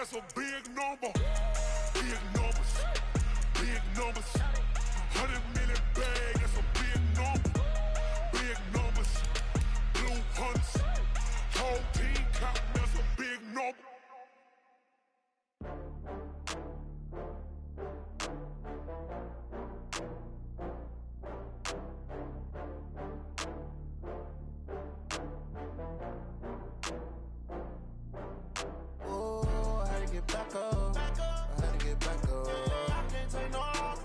that's a big number. Big numbers, big numbers. 100 million bag, that's a big number. Big numbers, blue hunts. Whole team counting, that's a big number. Back up. I had to get back up. I can't take no loss.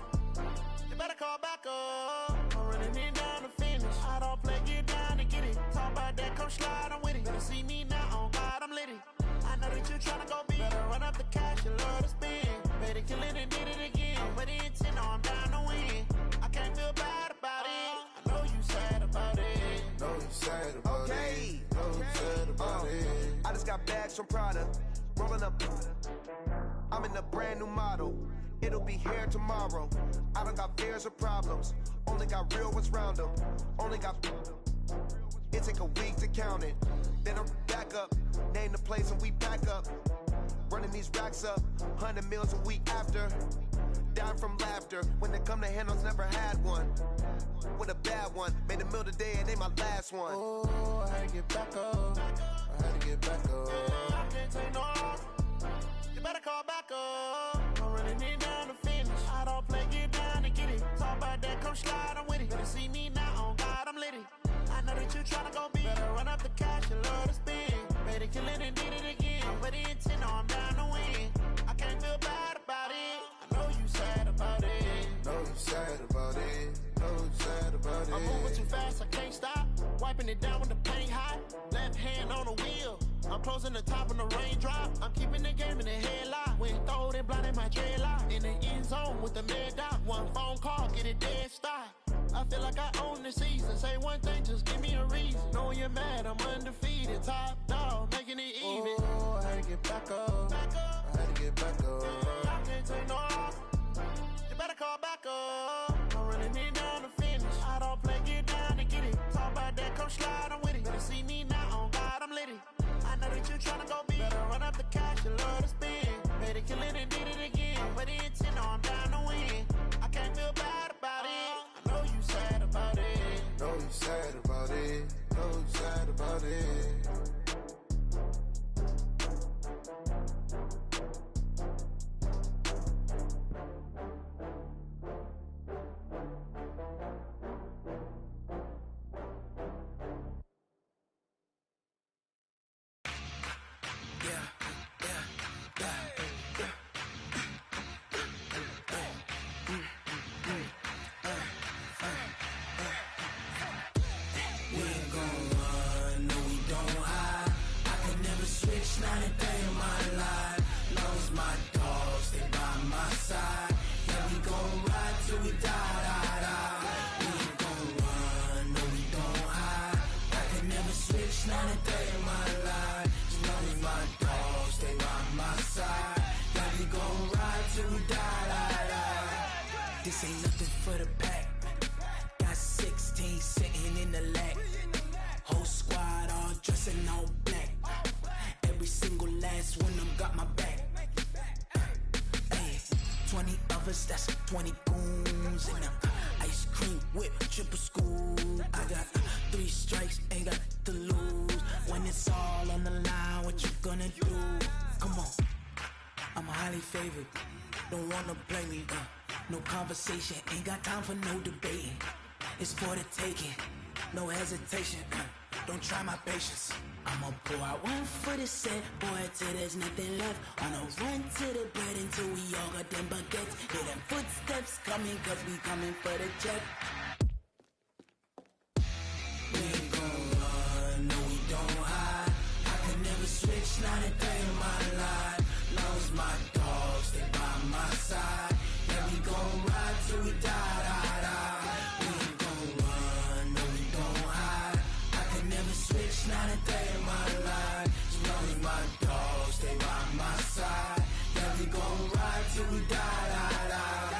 You better call back up. I'm running it down to finish. I don't play, get down and get it. Talk about that, come slide, I'm with it. Better see me now, on God, I'm litty. I know that you tryna go big. Better run up the cash, you love to spend. Better kill it and did it again. But the intent, no, I'm down to win. I can't feel bad about it. I know you sad about it. Know you sad about it. Know you sad about it. I just got bags from Prada. Rolling up, I'm in a brand new model. It'll be here tomorrow. I don't got fears or problems. Only got real ones round them. Only got. It take a week to count it. Then I'm back up. Name the place and we back up. Running these racks up. 100 meals a week after. Dying from laughter. When it come to handles, never had one. With a bad one. Made a meal today and they my last one. Oh, I had to get back up. I had to get back up. I can't take no loss. You better call back up. I'm running it down to finish. I don't play, get down and get it. Talk about that, come slide, I'm with it. Better see me now, on God, I'm litty. I know that you tryna go big. Better run up the cash, you love to spend. Better kill it and did it again. But the intent, no, I'm down to win. I can't feel bad about it. I know you sad about it. Know you sad about it. Know you sad about it. I'm moving too fast, I can't stop. Wiping it down with the paint hot. Left hand on the wheel. I'm closing the top on the raindrop. I'm keeping the game in the headlock. When throwed and blinded my dreadlock. In the end zone with the mad dot. One phone call, get it dead stop. I feel like I own the season. Say one thing, just give me a reason. Knowing you're mad, I'm undefeated. Top dog, making it even. Oh, I had to get back up. I had to get back up. I can't take no loss. You better call back up. I'm running it down to finish. I don't play, get down and get it. Talk about that, come slide, I'm with it. Better see me now, on God, I'm litty. I know that you tryna go big. Better run up the cash, you love to spend. Better kill it and did it again. But the intent, no, I'm down to win. I can't feel bad about it. I know you sad about it. Know you sad about it. Know you sad about it. This ain't nothing for the pack. Got 16 sitting in the lap. Whole squad all dressing all black. Every single last one of them got my back. Hey, 20 of us, that's 20 goons in them. Ice cream whip, triple scoop. I got 3 strikes, ain't got to lose. When it's all on the line, what you gonna do? Come on, I'm highly favored. Don't wanna play me, no conversation, ain't got time for no debating. It's for the taking, no hesitation. Don't try my patience. I'ma pour out one for the set, boy, till there's nothing left. On a run to the bread until we all got them baguettes. Hear them footsteps coming, cause we coming for the jet. We ain't gon' run, no we don't hide. I could never switch, not a day in my life. Long as my dogs, they by my side. Yeah, we gon' ride till we die, die, die. We ain't gon' run, no we don't hide. I could never switch, not a day in my life. As long as my dogs, they by my side. Yeah, we gon' ride till we die, die, die.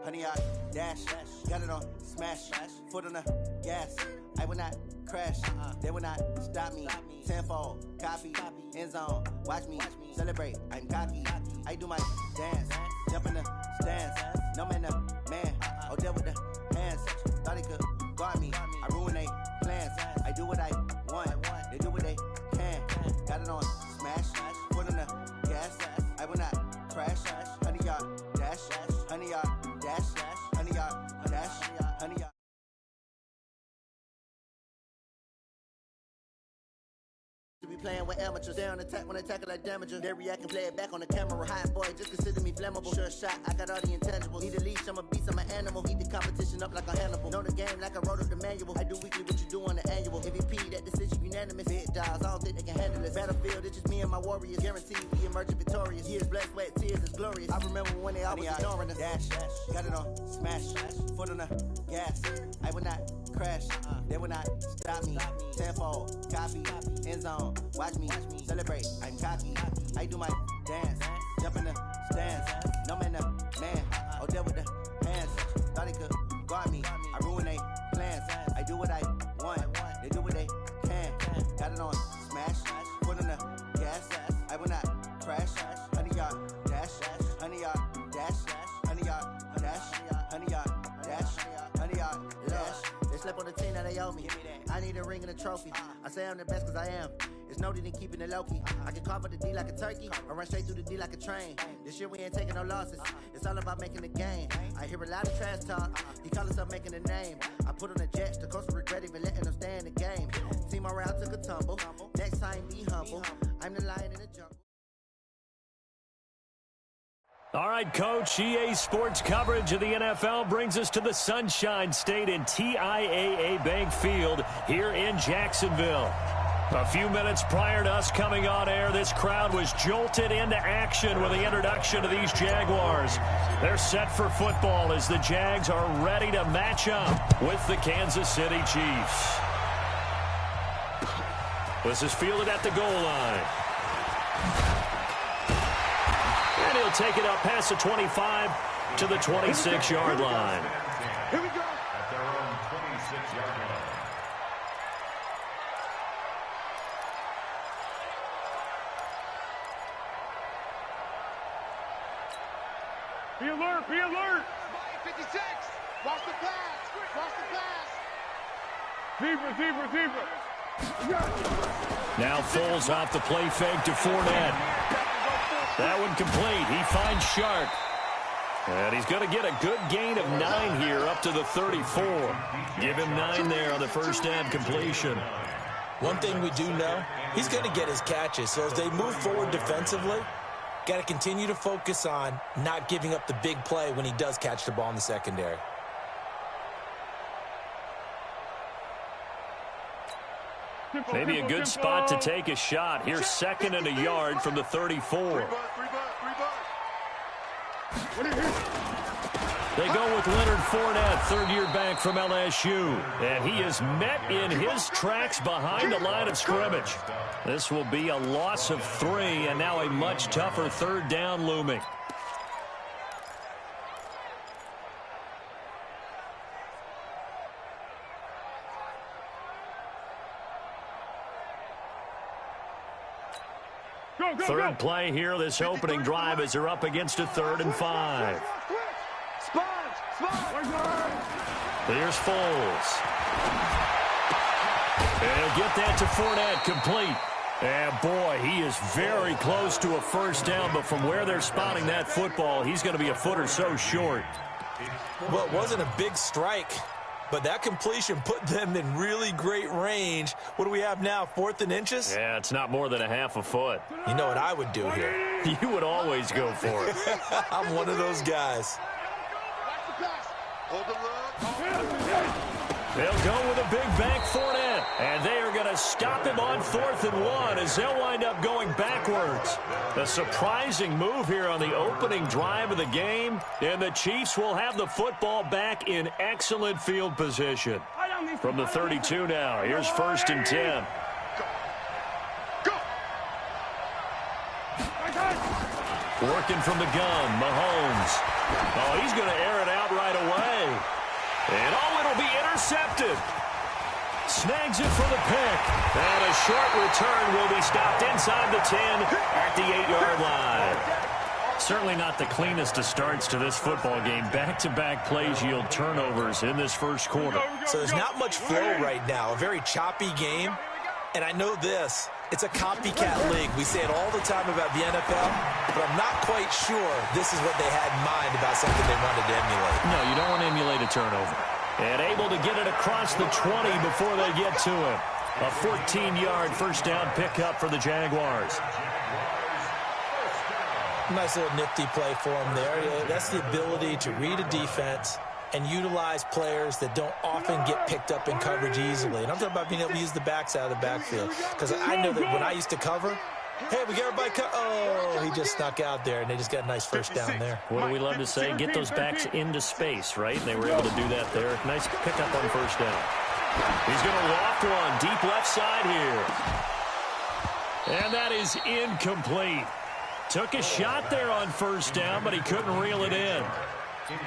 honey yard, dash, got it on, smash, foot on the gas. I will not crash, they will not stop me. Tenfold, copy, end zone, watch me celebrate. I'm cocky, I do my dance, jump in the stands. No man, man, oh there with the hands. Thought he could guard me, I ruin they plans. I do what I want, they do what they can. Got it on, smash, foot on the gas. I will not crash, honey yard, dash, honey yard, dash, honey yard, dash, honey yard. To be playing with amateurs, they on attack when I tackle like damager. They react and play it back on the camera. Hot boy, just consider me flammable. Sure shot, I got all the intangibles. Need a leash, I'm a beast, I'm an animal. Heat the competition up like a Hannibal. Know the game like I wrote up the manual. I do weekly what you do on the annual. MVP, that decision unanimous. Big dogs, I don't think they can handle it. Battlefield, it's just me and my warriors. Guaranteed we emerging victorious. Years, blood, sweat, tears, it's glorious. I remember when they always ignoring us. Dash, got it on, smash, foot on the gas. I will not crash, they will not stop me. Tenfold, copy, end zone, watch me celebrate. I'm cocky, I do my dance, jump in the stands. No man, man, oh there with the hands. Thought he could guard me, I ruin they plans. I do what I want, they do what they can. Got it on, smash, foot on the gas. I will not crash, honey yard, dash, honey yard, dash, honey yard, dash, honey yard, dash, honey yard, dash. They slept on the team that they owe me. I need a ring and a trophy. I say I'm the best cause I am. It's noted in keeping it low-key. I can carve up the D like a turkey or run straight through the D like a train. This year we ain't taking no losses. It's all about making the game. I hear a lot of trash talk. He call himself making a name. I put on the Jets. The coach will regret even letting them stay in the game. Team morale took a tumble. Next time be humble. I'm the lion in the jungle. All right, Coach, EA Sports coverage of the NFL brings us to the Sunshine State in TIAA Bank Field here in Jacksonville. A few minutes prior to us coming on air, this crowd was jolted into action with the introduction of these Jaguars. They're set for football as the Jags are ready to match up with the Kansas City Chiefs. This is fielded at the goal line. And he'll take it up past the 25 to the 26-yard line. Here we go. At their own 26-yard line. Be alert, be alert. 56. Watch the pass. Watch the pass. Zebra. Now Foles off the play fake to Fournette. That one complete. He finds Sharp. And he's going to get a good gain of 9 here up to the 34. Give him 9 there on the first down completion. One thing we do know, he's going to get his catches. So as they move forward defensively, got to continue to focus on not giving up the big play when he does catch the ball in the secondary. Maybe a good spot to take a shot. Here's 2nd and a yard from the 34. They go with Leonard Fournette, third-year back from LSU. And he is met in his tracks behind the line of scrimmage. This will be a loss of 3, and now a much tougher third down looming. Third play here, this opening drive, as they're up against a 3rd and 5. There's Foles. And he'll get that to Fournette, complete. And boy, he is very close to a first down, but from where they're spotting that football, he's going to be a foot or so short. Well, it wasn't a big strike, but that completion put them in really great range. What do we have now, 4th and inches? Yeah, it's not more than a half a foot. You know what I would do here? You would always go for it. I'm one of those guys. They'll go with a big bank Fournette, and they are going to stop him on 4th and 1 as they'll wind up going backwards. A surprising move here on the opening drive of the game, and the Chiefs will have the football back in excellent field position. From the 32 now, here's 1st and 10. Working from the gun, Mahomes. Oh, he's going to air it out right away. And, oh, it'll be intercepted. Snags it for the pick. And a short return will be stopped inside the 10 at the 8-yard line. Certainly not the cleanest of starts to this football game. Back-to-back plays yield turnovers in this first quarter. So there's not much flow right now. A very choppy game. And I know this. It's a copycat league. We say it all the time about the NFL, but I'm not quite sure this is what they had in mind about something they wanted to emulate. No, you don't want to emulate a turnover. And able to get it across the 20 before they get to him. A 14-yard first down pickup for the Jaguars. Nice little nifty play for him there. That's the ability to read a defense and utilize players that don't often get picked up in coverage easily. And I'm talking about being able to use the backs out of the backfield. Because I know that when I used to cover, hey, we got everybody oh, he just snuck out there, and they just got a nice first down there. What do we love to say? Get those backs into space, right? And they were able to do that there. Nice pickup on first down. He's going to loft one deep left side here. And that is incomplete. Took a shot there on first down, but he couldn't reel it in.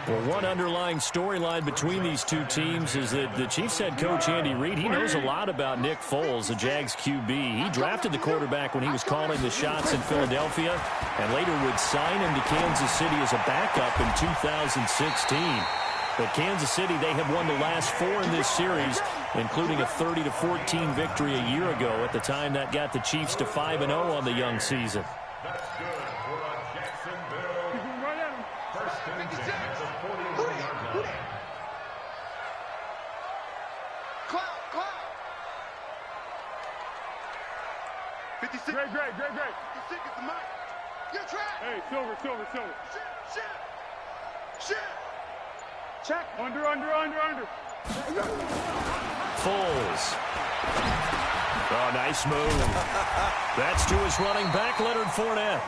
Well, one underlying storyline between these two teams is that the Chiefs head coach Andy Reid, he knows a lot about Nick Foles, the Jags QB. He drafted the quarterback when he was calling the shots in Philadelphia and later would sign him to Kansas City as a backup in 2016. But Kansas City, they have won the last 4 in this series, including a 30-14 victory a year ago. At the time, that got the Chiefs to 5-0 on the young season. That's good for Jacksonville. First and 10 at the 41-yard line. Cloud. 56. Great. 56 is the mic. You're trapped. Hey, silver. Shit. Check. Under. Foles. Oh, nice move. That's to his running back, Leonard Fournette.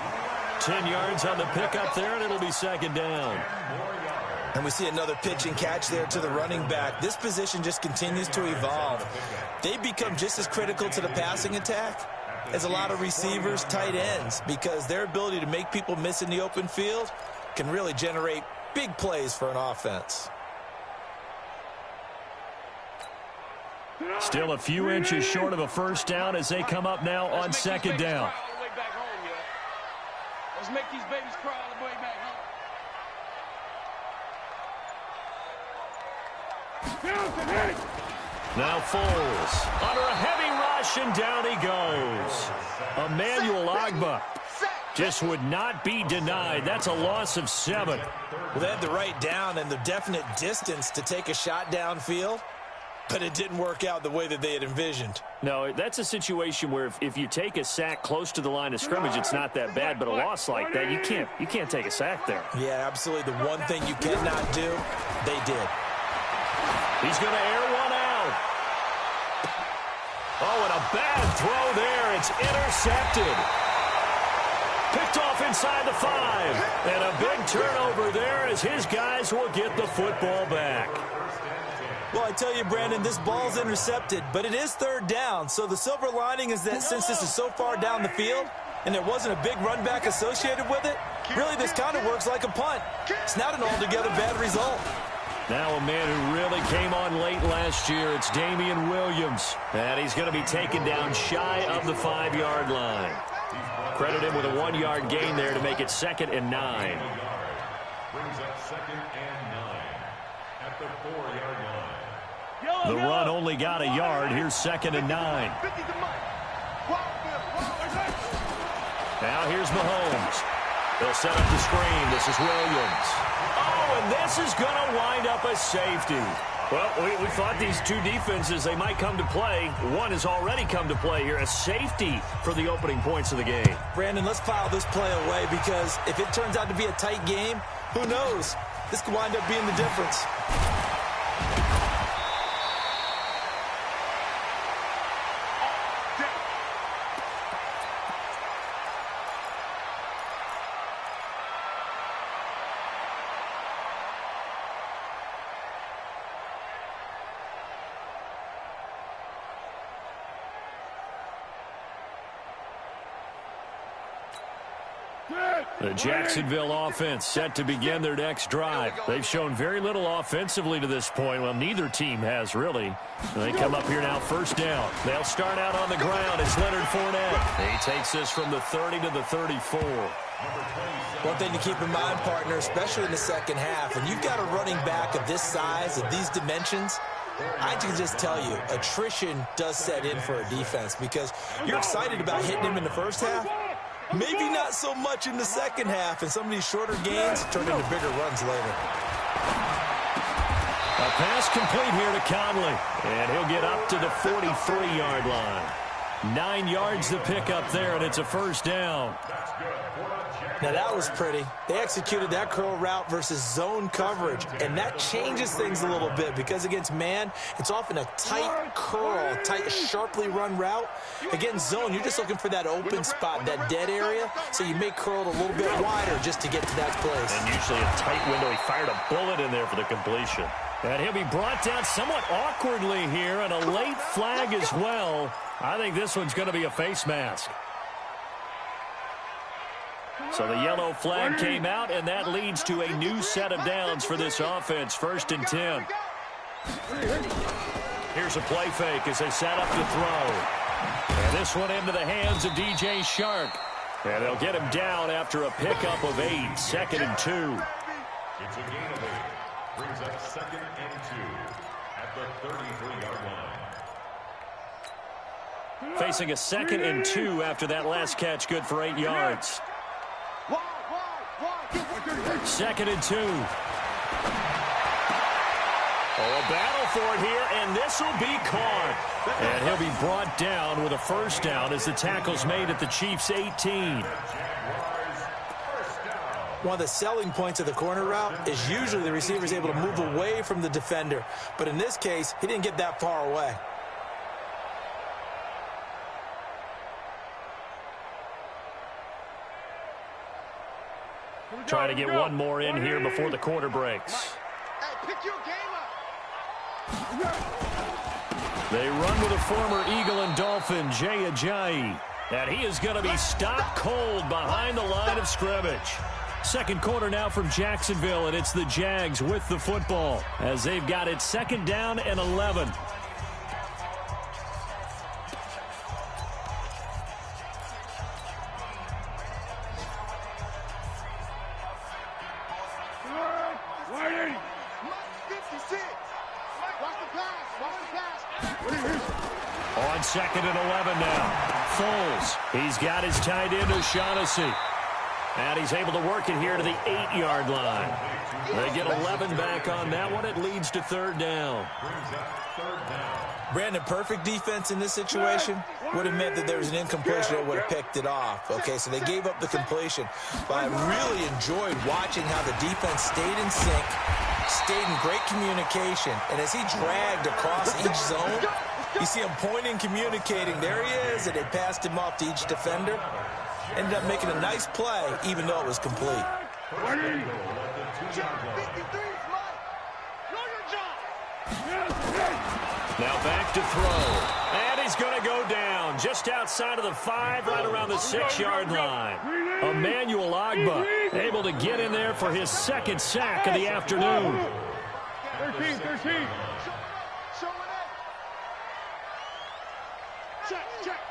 10 yards on the pickup there, and it'll be second down. And we see another pitch and catch there to the running back. This position just continues to evolve. They become just as critical to the passing attack as a lot of receivers, tight ends, because their ability to make people miss in the open field can really generate big plays for an offense. Still a few inches short of a first down as they come up now on second down. Let's make these babies cry all the way back home. Now Foles under a heavy rush, and down he goes. Emmanuel Ogbah just would not be denied. That's a loss of 7. Well, they had the right down and the definite distance to take a shot downfield, but it didn't work out the way that they had envisioned. No, that's a situation where if you take a sack close to the line of scrimmage, it's not that bad, but a loss like that, you can't take a sack there. Yeah, absolutely. The one thing you cannot do, they did. He's going to air one out. Oh, and a bad throw there. It's intercepted. Picked off inside the 5. And a big turnover there as his guys will get the football back. Well, I tell you, Brandon, this ball's intercepted, but it is third down. So the silver lining is that since this is so far down the field and there wasn't a big run back associated with it, really this kind of works like a punt. It's not an altogether bad result. Now a man who really came on late last year, it's Damian Williams. And he's going to be taken down shy of the 5-yard line. Credit him with a 1-yard gain there to make it 2nd and 9. Brings up 2nd and 9 at the 4-yard line. The run only got a yard. Here's 2nd and 9. Now here's Mahomes. They'll set up the screen. This is Williams. Oh, and this is going to wind up a safety. Well, we thought these two defenses, they might come to play. One has already come to play here. A safety for the opening points of the game. Brandon, let's file this play away because if it turns out to be a tight game, who knows? This could wind up being the difference. The Jacksonville offense set to begin their next drive. They've shown very little offensively to this point. Well, neither team has, really. They come up here now, first down. They'll start out on the ground. It's Leonard Fournette. He takes this from the 30 to the 34. One thing to keep in mind, partner, especially in the second half, when you've got a running back of this size, of these dimensions, I can just tell you, attrition does set in for a defense because you're excited about hitting him in the first half. Maybe not so much in the second half, and some of these shorter gains turn into bigger runs later. A pass complete here to Conley, and he'll get up to the 43-yard line. 9 yards to pick up there, and it's a first down. Now, that was pretty. They executed that curl route versus zone coverage, and that changes things a little bit because against man, it's often a tight curl, tight, sharply run route. Against zone, you're just looking for that open spot, that dead area, so you may curl it a little bit wider just to get to that place. And usually a tight window. He fired a bullet in there for the completion. And he'll be brought down somewhat awkwardly here, and a late flag as well. I think this one's going to be a face mask. So the yellow flag came out, and that leads to a new set of downs for this offense. 1st and 10. Here's a play fake as they set up to throw. And this one into the hands of DJ Shark. And they'll get him down after a pickup of 8. 2nd and 2. It's a gain of 8. Brings up 2nd and 2 at the 33-yard line. Facing a 2nd and 2 after that last catch, good for 8 yards. 2nd and 2. Oh, a battle for it here, and this will be caught. And he'll be brought down with a first down as the tackle's made at the Chiefs' 18. One of the selling points of the corner route is usually the receiver is able to move away from the defender. But in this case, he didn't get that far away. Trying to get one more in here before the quarter breaks. Hey, pick your game up. They run with a former Eagle and Dolphin, Jay Ajayi. And he is going to be stopped cold behind the line of scrimmage. Second quarter now from Jacksonville, and it's the Jags with the football as they've got it 2nd down and 11. On 2nd and 11 now. Foles. He's got his tight end, O'Shaughnessy. And he's able to work it here to the 8-yard line. They get 11 back on that one. It leads to 3rd down. Brandon, perfect defense in this situation would have meant that there was an incompletion that would have picked it off. Okay, so they gave up the completion. But I really enjoyed watching how the defense stayed in sync, stayed in great communication. And as he dragged across each zone, you see him pointing, communicating. There he is, and they passed him off to each defender. Ended up making a nice play, even though it was complete. Now back to throw. And he's going to go down just outside of the 5, right around the 6-yard line. Emmanuel Agba able to get in there for his 2nd sack of the afternoon. 13.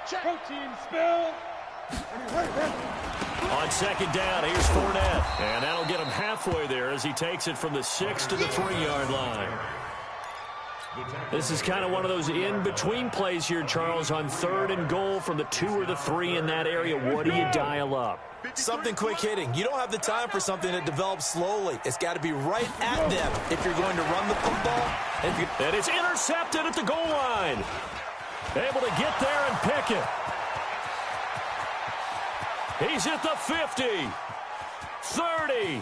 Check. Protein spill. On 2nd down, here's Fournette. And that'll get him halfway there as he takes it from the 6 to the 3-yard line. This is kind of one of those in-between plays here, Charles, on 3rd and goal from the 2 or the 3 in that area. What do you dial up? Something quick hitting. You don't have the time for something that develops slowly. It's got to be right at them if you're going to run the football. And it's intercepted at the goal line. Able to get there and pick it. He's at the 50, 30,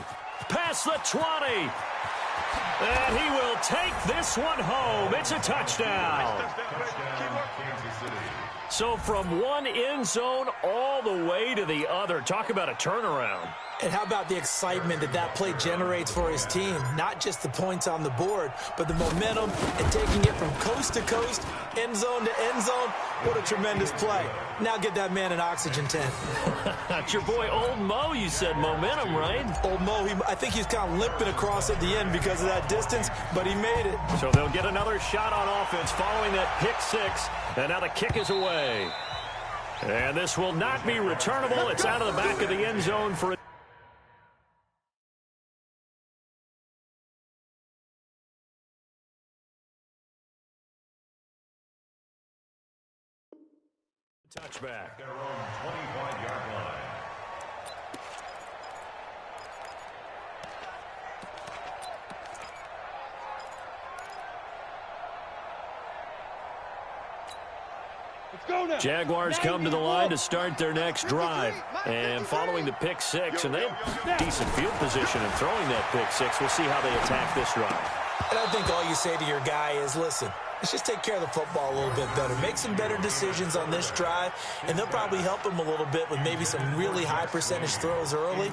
past the 20. And he will take this one home. It's a touchdown. So from one end zone all the way to the other. Talk about a turnaround. And how about the excitement that play generates for his team? Not just the points on the board, but the momentum and taking it from coast to coast, end zone to end zone. What a tremendous play. Now get that man an oxygen tent. That's your boy Old Mo, you said. Momentum, right? Old Mo, I think he's kind of limping across at the end because of that distance, but he made it. So they'll get another shot on offense following that pick six, and now the kick is away. And this will not be returnable. It's out of the back of the end zone for a touchback. Their own 25-yard line. Jaguars come to the line to start their next drive. And following the pick six, and they have decent field position in throwing that pick six. We'll see how they attack this drive. And I think all you say to your guy is, listen, let's just take care of the football a little bit better. Make some better decisions on this drive, and they'll probably help him a little bit with maybe some really high percentage throws early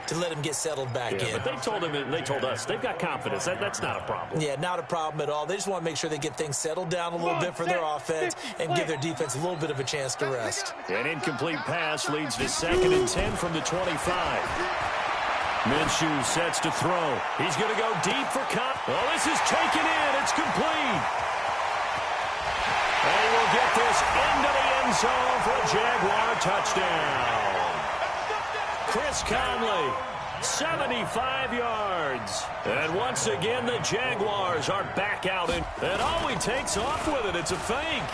to let him get settled back in. But they told him, and they told us, they've got confidence. That's not a problem. Yeah, not a problem at all. They just want to make sure they get things settled down a little bit for their offense and give their defense a little bit of a chance to rest. An incomplete pass leads to 2nd and 10 from the 25. Minshew sets to throw. He's going to go deep for Cup. Oh, this is taken in. It's complete. And he will get this into the end zone for a Jaguar touchdown. Chris Conley, 75 yards. And once again, the Jaguars are back out. And oh, he takes off with it. It's a fake.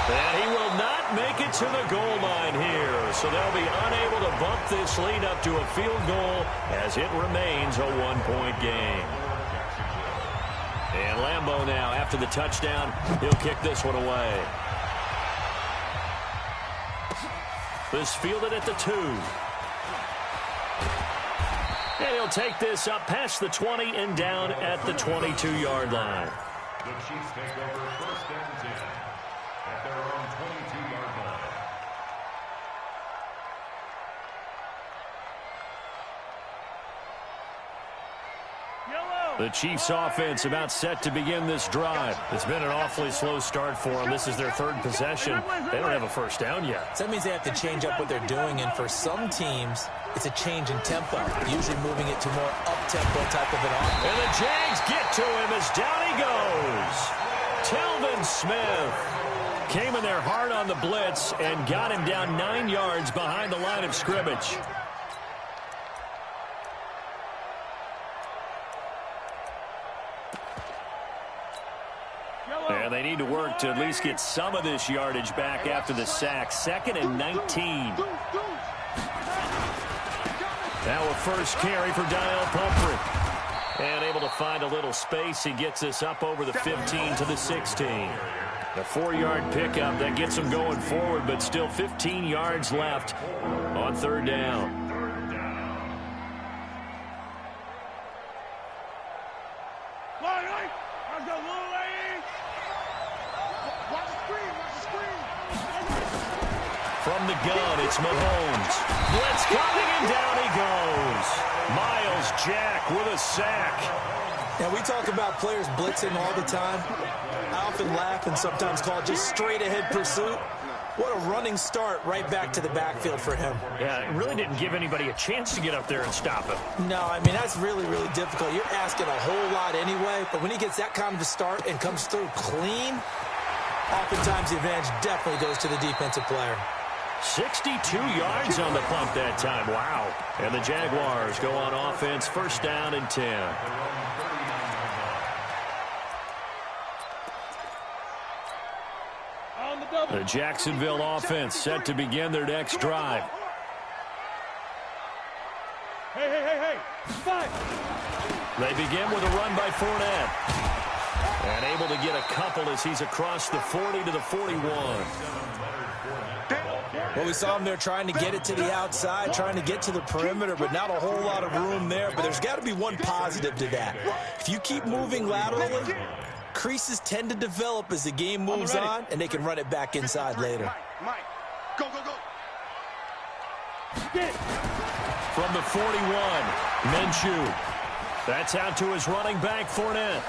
And he will not make it to the goal line here. So they'll be unable to bump this lead up to a field goal as it remains a one-point game. And Lambeau now, after the touchdown, he'll kick this one away. This fielded at the 2. And he'll take this up past the 20 and down at the 22-yard line. The Chiefs take over 1st and 10 at their own 22-yard line. The Chiefs offense about set to begin this drive. It's been an awfully slow start for them. This is their 3rd possession. They don't have a first down yet. So that means they have to change up what they're doing, and for some teams, it's a change in tempo, usually moving it to more up-tempo type of an offense. And the Jags get to him as down he goes. Telvin Smith came in there hard on the blitz and got him down 9 yards behind the line of scrimmage. And they need to work to at least get some of this yardage back after the sack. 2nd and 19. Now a first carry for Daniel Pumphrey. And able to find a little space. He gets this up over the 15 to the 16. A 4-yard pickup that gets him going forward, but still 15 yards left on 3rd down. From the gun, it's Mahomes. Blitz coming, and down he goes. Miles Jack with a sack. Now, we talk about players blitzing all the time. I often laugh and sometimes call it just straight-ahead pursuit. What a running start right back to the backfield for him. Yeah, it really didn't give anybody a chance to get up there and stop him. No, I mean, that's really, really difficult. You're asking a whole lot anyway, but when he gets that kind of a start and comes through clean, oftentimes the advantage definitely goes to the defensive player. 62 yards on the pump that time. Wow. And the Jaguars go on offense, 1st down and 10. The Jacksonville offense set to begin their next drive. Hey. They begin with a run by Fournette. And able to get a couple as he's across the 40 to the 41. Well, we saw him there trying to get it to the outside, trying to get to the perimeter, but not a whole lot of room there. But there's got to be one positive to that. If you keep moving laterally, creases tend to develop as the game moves on, and they can run it back inside later. Mike. Go. From the 41, Minshew. That's out to his running back, Fournette.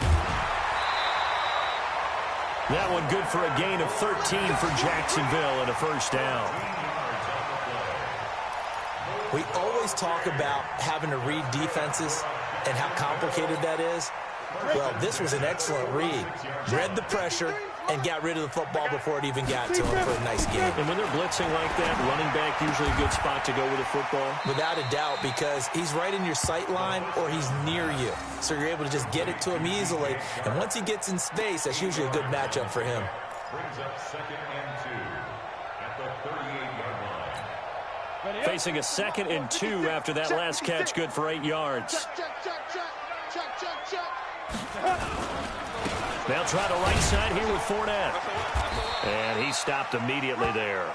That one good for a gain of 13 for Jacksonville and a first down. We always talk about having to read defenses and how complicated that is. Well, this was an excellent read. Read the pressure and got rid of the football before it even got to him for a nice game. And when they're blitzing like that, running back usually a good spot to go with the football? Without a doubt, because he's right in your sight line or he's near you. So you're able to just get it to him easily. And once he gets in space, that's usually a good matchup for him. Brings up 2nd and 2 at the 38-yard line. Facing a 2nd and 2 after that last catch, good for 8 yards. They'll try the right side here with Fournette. And he stopped immediately there.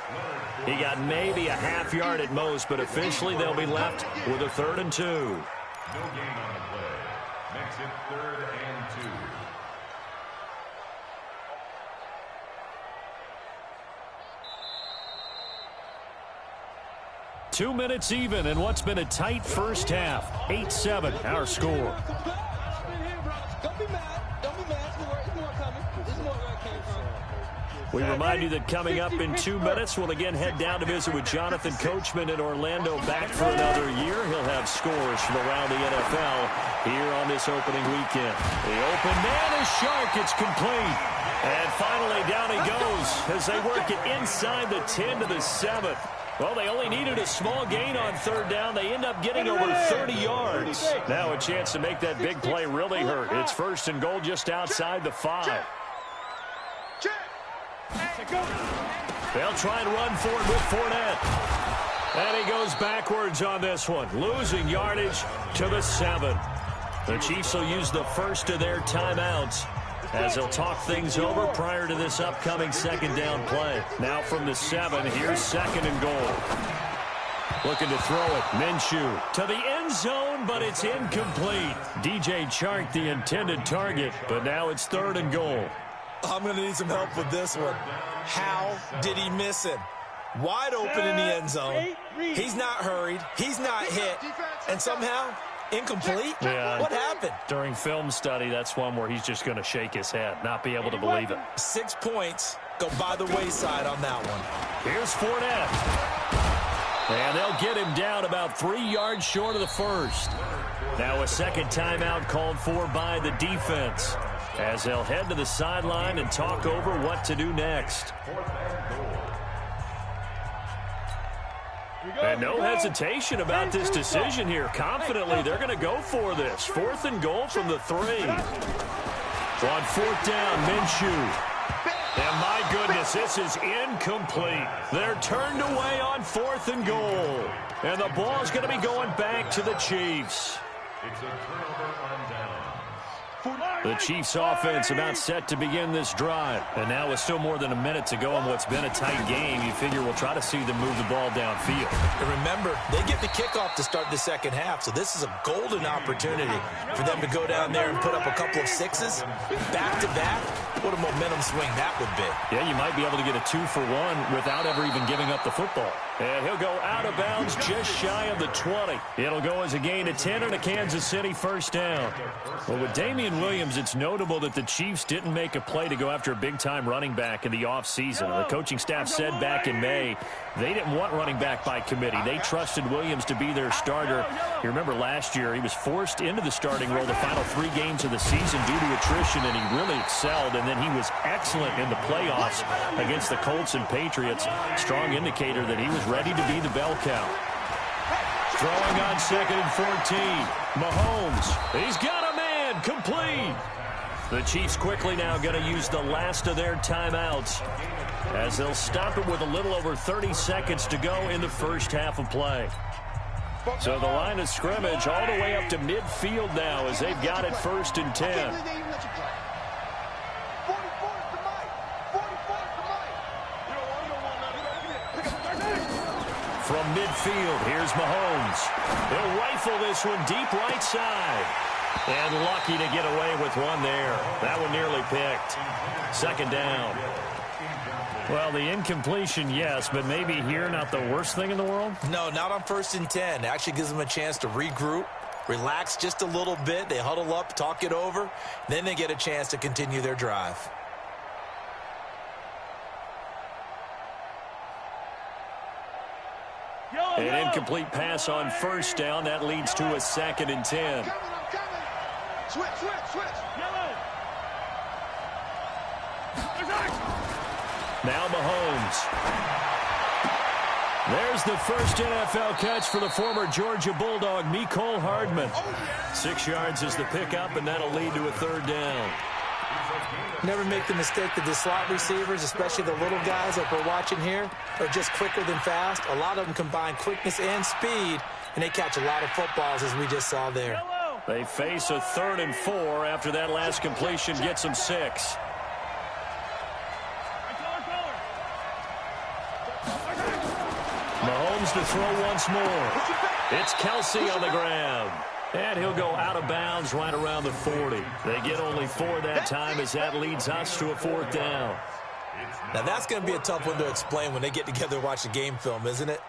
He got maybe a half yard at most, but officially they'll be left with a 3rd and 2. No gain on the play. Makes it 3rd and 2. Two minutes even in what's been a tight first half. 8-7, our score. Don't be mad. Don't be mad. There's more coming. There's more where it came from. We remind you that coming up in 2 minutes, we'll again head down to visit with Jonathan Coachman in Orlando, back for another year. He'll have scores from around the NFL here on this opening weekend. The open man is Shark. It's complete. And finally down he goes as they work it inside the 10 to the 7. Well, they only needed a small gain on 3rd down. They end up getting over 30 yards. Now a chance to make that big play really hurt. It's 1st and goal just outside the 5. They'll try and run for it with Fournette. And he goes backwards on this one, losing yardage to the 7. The Chiefs will use the first of their timeouts as they'll talk things over prior to this upcoming 2nd down play. Now from the 7, here's 2nd and goal. Looking to throw it. Minshew to the end zone, but it's incomplete. DJ Chark, the intended target, but now it's 3rd and goal. I'm going to need some help with this one. How did he miss him? Wide open in the end zone. He's not hurried. He's not hit. And somehow, incomplete? Yeah. What happened? During film study, that's one where he's just going to shake his head, not be able to believe it. 6 points go by the wayside on that one. Here's Fournette. And they'll get him down about 3 yards short of the 1st. Now a 2nd timeout called for by the defense as they'll head to the sideline and talk over what to do next. And no hesitation about this decision here. Confidently, they're going to go for this. 4th and goal from the 3. On 4th down, Minshew. And my goodness, this is incomplete. They're turned away on 4th and goal. And the ball is going to be going back to the Chiefs. It's a turnover on downs. The Chiefs offense about set to begin this drive. And now with still more than a minute to go in what's been a tight game, you figure we'll try to see them move the ball downfield. And remember, they get the kickoff to start the 2nd half, so this is a golden opportunity for them to go down there and put up a couple of 6s back-to-back. What a momentum swing that would be. Yeah, you might be able to get a 2-for-1 without ever even giving up the football. And he'll go out of bounds just shy of the 20. It'll go as a gain of 10 and a Kansas City 1st down. Well, with Damian Williams, it's notable that the Chiefs didn't make a play to go after a big-time running back in the offseason. The coaching staff said back in May they didn't want running back by committee. They trusted Williams to be their starter. You remember last year he was forced into the starting role the final 3 games of the season due to attrition, and he really excelled. And then he was excellent in the playoffs against the Colts and Patriots. Strong indicator that he was ready to be the bell cow. Throwing on 2nd and 14. Mahomes. He's got a man. Complete. The Chiefs quickly now going to use the last of their timeouts as they'll stop it with a little over 30 seconds to go in the first half of play. So the line of scrimmage all the way up to midfield now as they've got it 1st and 10. From midfield, here's Mahomes. He'll rifle this one deep right side. And lucky to get away with one there. That one nearly picked. 2nd down. Well, the incompletion, yes, but maybe here not the worst thing in the world? No, not on 1st and 10. Actually gives them a chance to regroup, relax just a little bit. They huddle up, talk it over. Then they get a chance to continue their drive. An incomplete pass on first down. That leads to a 2nd and 10. Switch. Yellow. Now Mahomes. There's the first NFL catch for the former Georgia Bulldog, Mecole Hardman. 6 yards is the pickup, and that'll lead to a 3rd down. Never make the mistake that the slot receivers, especially the little guys like we're watching here, are just quicker than fast. A lot of them combine quickness and speed, and they catch a lot of footballs, as we just saw there. They face a 3rd and 4 after that last completion gets them 6. Mahomes to throw once more. It's Kelsey on the grab. And he'll go out of bounds right around the 40. They get only 4 that time as that leads us to a 4th down. Now that's going to be a tough one to explain when they get together and watch the game film, isn't it?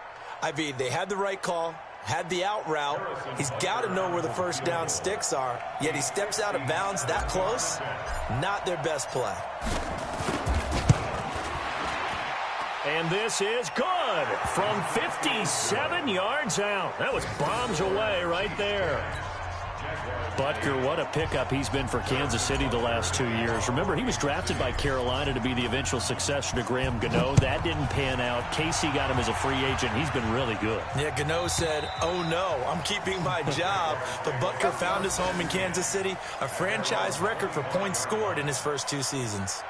I mean, they had the right call, had the out route. He's got to know where the first down sticks are, yet he steps out of bounds that close. Not their best play. And this is good from 57 yards out. That was bombs away right there. Butker, what a pickup he's been for Kansas City the last 2 years. Remember, he was drafted by Carolina to be the eventual successor to Graham Gano. That didn't pan out. Casey got him as a free agent. He's been really good. Yeah, Gano said, oh no, I'm keeping my job. But Butker found his home in Kansas City, a franchise record for points scored in his first 2 seasons.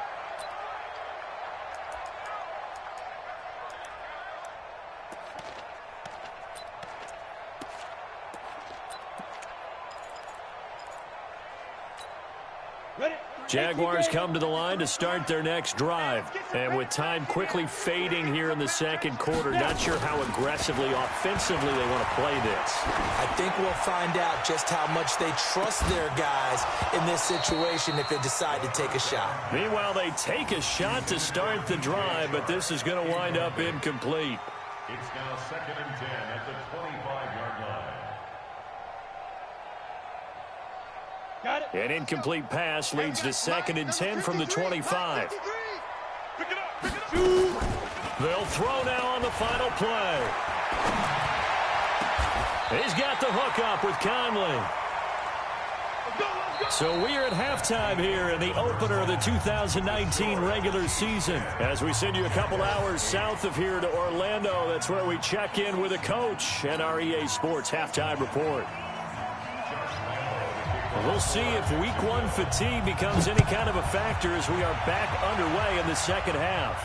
Jaguars come to the line to start their next drive. And with time quickly fading here in the 2nd quarter, not sure how aggressively, offensively they want to play this. I think we'll find out just how much they trust their guys in this situation if they decide to take a shot. Meanwhile, they take a shot to start the drive, but this is going to wind up incomplete. It's now 2nd and 10 at the 25-yard line. An incomplete pass leads to 2nd and 10 from the 25. They'll throw now on the final play. He's got the hook up with Conley. So we are at halftime here in the opener of the 2019 regular season. As we send you a couple hours south of here to Orlando, that's where we check in with a coach and our EA Sports halftime report. We'll see if week 1 fatigue becomes any kind of a factor as we are back underway in the 2nd half.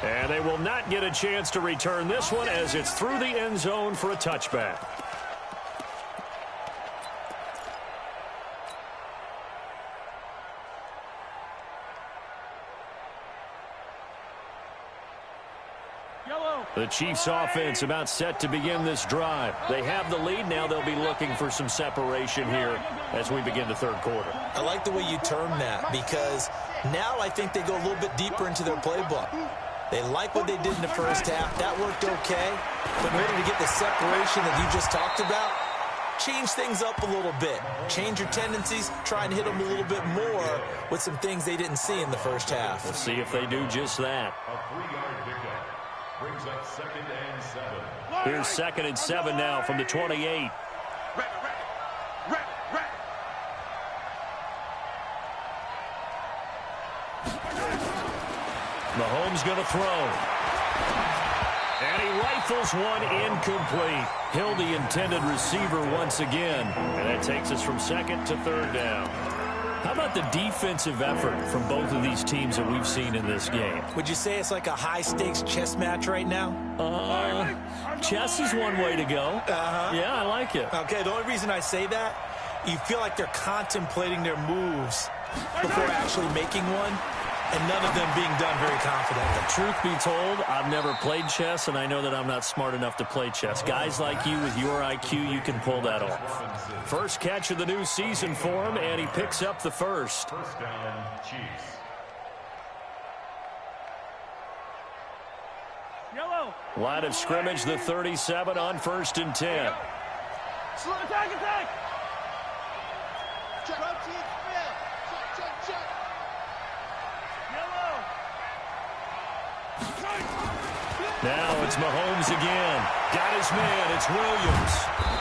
And they will not get a chance to return this one as it's through the end zone for a touchback. The Chiefs offense about set to begin this drive. They have the lead. Now they'll be looking for some separation here as we begin the 3rd quarter. I like the way you term that because now I think they go a little bit deeper into their playbook. They like what they did in the first half. That worked okay. But in order to get the separation that you just talked about, change things up a little bit. Change your tendencies. Try and hit them a little bit more with some things they didn't see in the first half. We'll see if they do just that. A 3-yard pickup brings up 2nd and 7. Here's 2nd and 7 now from the 28. Mahomes going to throw. And he rifles one incomplete. Hill the intended receiver once again. And that takes us from 2nd to 3rd down. How about the defensive effort from both of these teams that we've seen in this game? Would you say it's like a high-stakes chess match right now? Chess is one way to go. Yeah, I like it. Okay, the only reason I say that, you feel like they're contemplating their moves before actually making one, and none of them being done very confidently. Truth be told, I've never played chess, and I know that I'm not smart enough to play chess. Guys like you with your IQ, you can pull that off. First catch of the new season for him, and he picks up the first. First down, Chiefs. Line of scrimmage, the 37 on 1st and 10. Slow attack! Check. Check. Yellow. Now it's Mahomes again. Got his man. It's Williams.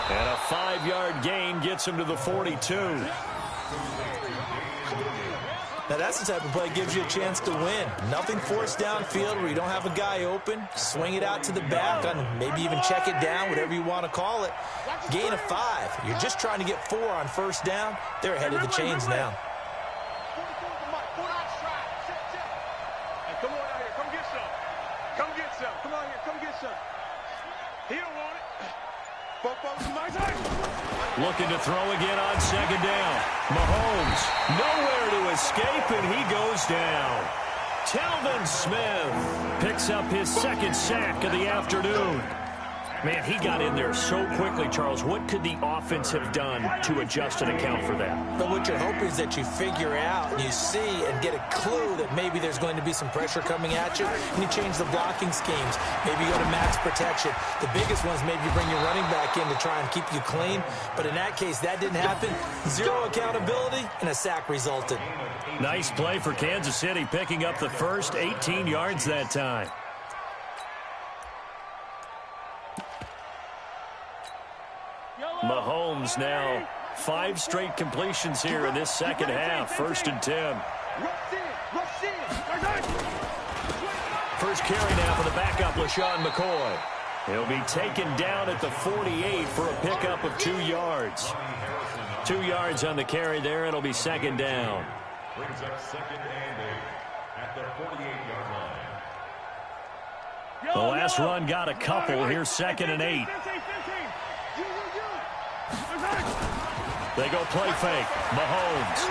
And a 5-yard gain gets him to the 42. Now that's the type of play that gives you a chance to win. Nothing forced downfield where you don't have a guy open. Swing it out to the back, maybe even check it down, whatever you want to call it. Gain of 5. You're just trying to get 4 on first down. They're ahead of the chains now. Come on out here. Come get some. Come get some. Come on here. Come get some. He don't want it. Looking to throw again on second down. Mahomes, nowhere to escape, and he goes down. Telvin Smith picks up his second sack of the afternoon. Man, he got in there so quickly, Charles. What could the offense have done to adjust and account for that? But what you're hoping is that you figure out, you see, and get a clue that maybe there's going to be some pressure coming at you, and you change the blocking schemes. Maybe you go to max protection. The biggest one is maybe you bring your running back in to try and keep you clean. But in that case, that didn't happen. 0 accountability, and a sack resulted. Nice play for Kansas City, picking up the first 18 yards that time. Mahomes now 5 straight completions here in this second half. 1st and 10. First carry now for the backup, LaShawn McCoy. He'll be taken down at the 48 for a pickup of 2 yards. 2 yards on the carry there. It'll be second down. Brings up 2nd and 8 at the 48-yard line. The last run got a couple. Here's 2nd and 8. They go play fake. Mahomes.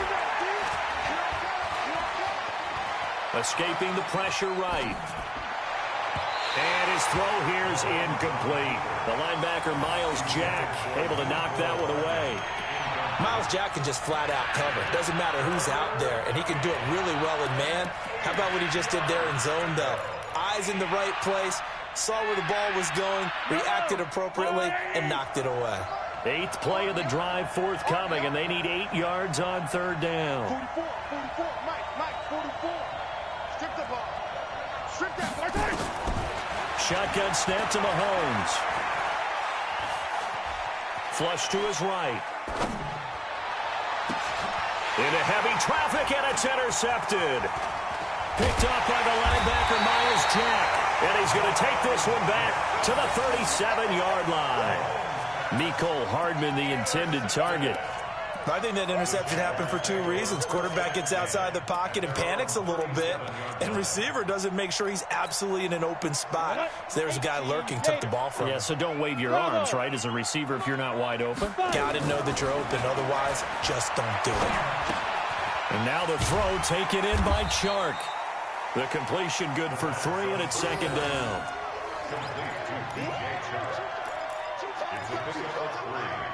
Escaping the pressure right. And his throw here is incomplete. The linebacker, Miles Jack, able to knock that one away. Miles Jack can just flat out cover. Doesn't matter who's out there, and he can do it really well in man. How about what he just did there in zone, though? Eyes in the right place, saw where the ball was going, reacted appropriately, and knocked it away. 8th play of the drive forthcoming, and they need 8 yards on 3rd down. 44, Mike, 44. Strip the ball. Strip that. Shotgun snap to Mahomes. Flush to his right. Into heavy traffic, and it's intercepted. Picked off by the linebacker, Miles Jack. And he's going to take this one back to the 37-yard line. Mecole Hardman, the intended target. I think that interception happened for 2 reasons. Quarterback gets outside the pocket and panics a little bit, and receiver doesn't make sure he's absolutely in an open spot. So there's a guy lurking, took the ball from him. Yeah, so don't wave your arms, right, as a receiver if you're not wide open. Got to know that you're open. Otherwise, just don't do it. And now the throw taken in by Chark. The completion good for 3, and it's 2nd down. It's a pickup of 3.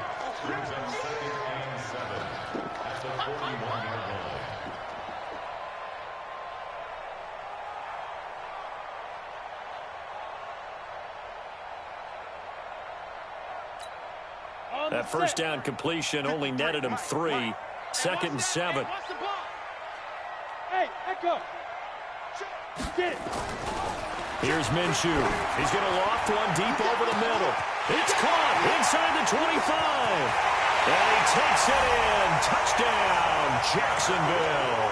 Brings up 2nd and 7 at the 41-yard line. That first down completion only netted him 3. 2nd and 7. Hey, echo. Here's Minshew. He's going to loft one deep over the middle. It's caught inside the 25. And he takes it in. Touchdown, Jacksonville.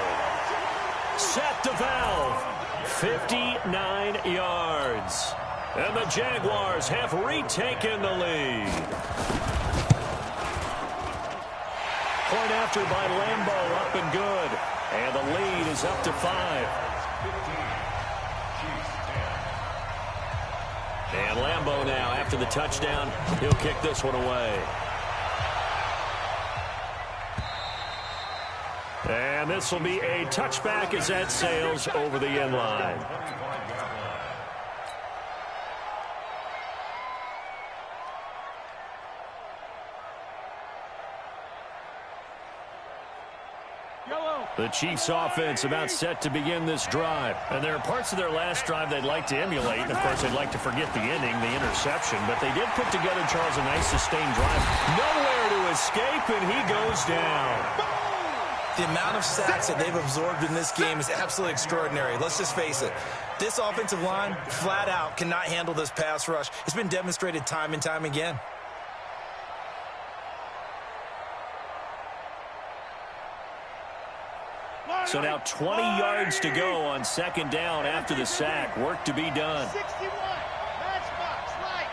Set to valve. 59 yards. And the Jaguars have retaken the lead. Point after by Lambo, up and good. And the lead is up to 5. And Lambo now, after the touchdown, he'll kick this one away. And this will be a touchback as that sails over the end line. The Chiefs' offense about set to begin this drive. And there are parts of their last drive they'd like to emulate. And, of course, they'd like to forget the ending, the interception. But they did put together, Charles, a nice sustained drive. Nowhere to escape, and he goes down. The amount of sacks that they've absorbed in this game is absolutely extraordinary. Let's just face it. This offensive line, flat out, cannot handle this pass rush. It's been demonstrated time and time again. So now 20 yards to go on second down after the sack. Work to be done. 61. Matchbox, light.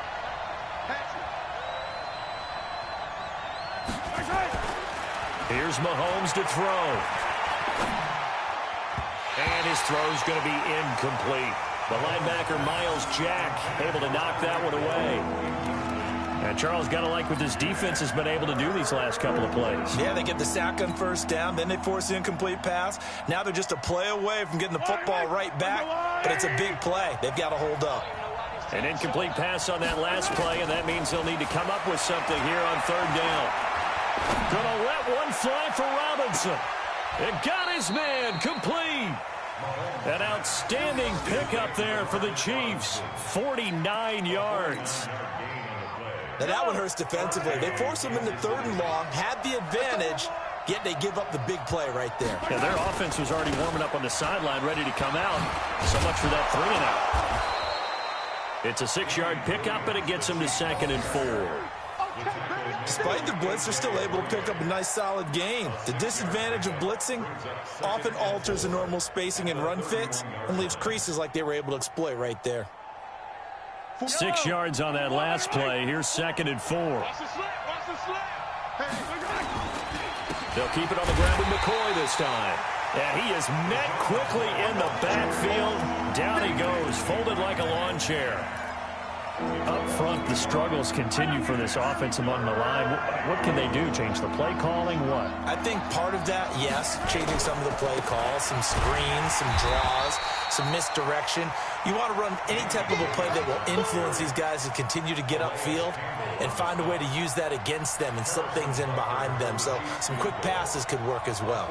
Here's Mahomes to throw. And his throw's going to be incomplete. The linebacker, Miles Jack, able to knock that one away. And Charles, got to like what this defense has been able to do these last couple of plays. Yeah, they get the sack on first down, then they force the incomplete pass. Now they're just a play away from getting the football right back, but it's a big play. They've got to hold up. An incomplete pass on that last play, and that means they'll need to come up with something here on third down. Gonna let one fly for Robinson. It got his man complete. An outstanding pickup there for the Chiefs. 49 yards. Now that one hurts defensively. They forced them into third and long, had the advantage, yet they give up the big play right there. Yeah, their offense was already warming up on the sideline, ready to come out. So much for that 3-and-out. It's a 6-yard pickup, and it gets them to 2nd and 4. Despite the blitz, they're still able to pick up a nice, solid gain. The disadvantage of blitzing often alters the normal spacing and run fits and leaves creases like they were able to exploit right there. 6 yards on that last play. Here's 2nd and 4. They'll keep it on the ground with McCoy this time. And he is met quickly in the backfield. Down he goes, folded like a lawn chair. Up front, the struggles continue for this offense among the line. What can they do? Change the play calling? What? I think part of that, yes, changing some of the play calls, some screens, some draws, some misdirection. You want to run any type of a play that will influence these guys to continue to get upfield and find a way to use that against them and slip things in behind them. So some quick passes could work as well.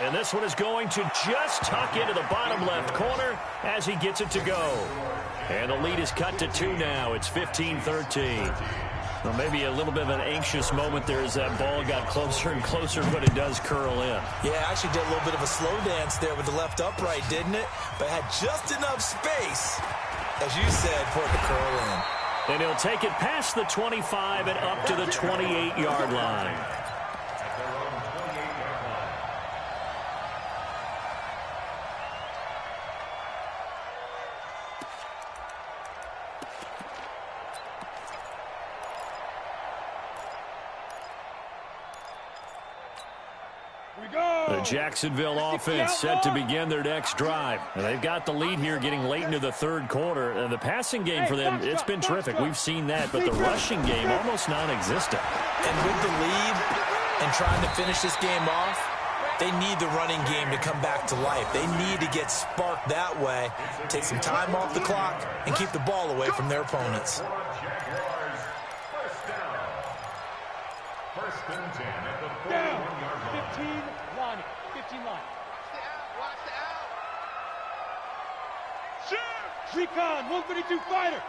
And this one is going to just tuck into the bottom left corner as he gets it to go. And the lead is cut to 2 now. It's 15-13. Well, maybe a little bit of an anxious moment there as that ball got closer and closer, but it does curl in. Yeah, actually did a little bit of a slow dance there with the left upright, didn't it? But had just enough space, as you said, for it to curl in. And he'll take it past the 25 and up to the 28-yard line. The Jacksonville offense set to begin their next drive. And they've got the lead here getting late into the third quarter. And the passing game for them, it's been terrific. We've seen that. But the rushing game, almost non-existent. And with the lead and trying to finish this game off, they need the running game to come back to life. They need to get sparked that way, take some time off the clock, and keep the ball away from their opponents. First and 10 at the 41-yard line. 15 line. Watch the out. Shoot! Recon, 132 fighter.